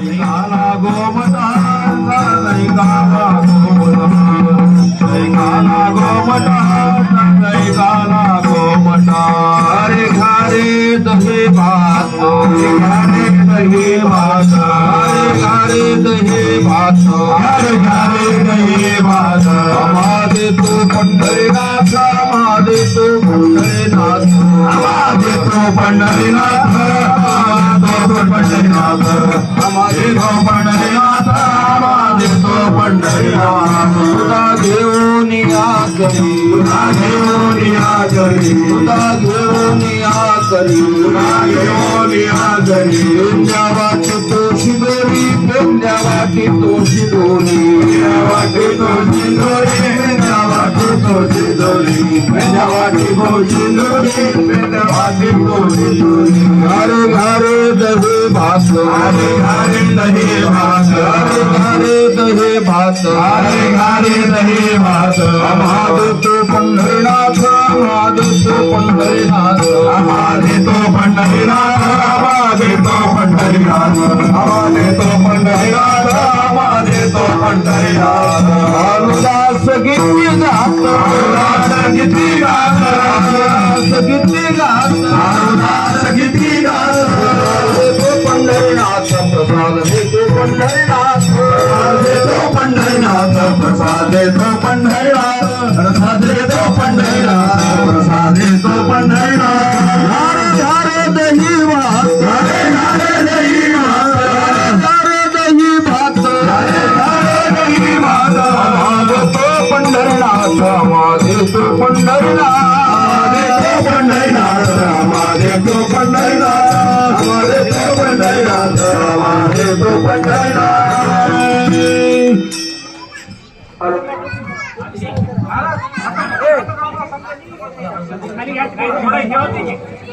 काला गोमटा जय काला गोमटा जय काला गोमटा जय काला गोमटा हरे घारे दही भात घारे दही भात हरे घारे दही भात हरे घारे दही भात माझे तू पंढरीनाथ माझे तू पंढरीनाथ माझे तू पंढरीनाथ पंढरीनाथ माझे तो पंढरीनाथ माझे तो पंढरीनाथ तुझा घेऊन या करी तुझा घेऊन या करी तुझा घेऊन या करी तुझा घेऊन या करी पेंड्यावाटी तो शिदोरी पेंड्यावाटी तो शिदोरी पेंड्यावाटी तो शिदोरी पेंड्यावाटी तो शिदोरी पेंड्यावाटी तो शिदोरी पेंड्यावाटी तो शिदोरी घरे घरे दही भात हरे घरे दही भात हरे घरे दही भात हरे घरे दही भात माझे तो पंढरीनाथ माझे तो पंढरीनाथ माझे तो पंढरीनाथ माझे तो पंढरीनाथ माझे तो पंढरीनाथ माझे तो पंढरीनाथ अनुदास किती गात अनुदास किती गात अनुदास किती गात अनुदास किती गात पंढरीनाथ प्रसाद देतो पंढरीनाथ देतो पंढरीनाथ प्रसाद देतो पंढरीनाथ प्रसाद देतो पंढरीनाथ प्रसाद देतो पंढरीनाथ हरे हरे दही भात हरे हरे दही भात हरे दही भात हरे हरे दही भात देतो पंढरीनाथ देतो पंढरीनाथ देतो पंढरीनाथ देतो पंढरीनाथ देतो पंढरीनाथ देतो पंढरीनाथ खाली घ्या, थोडं हे होते की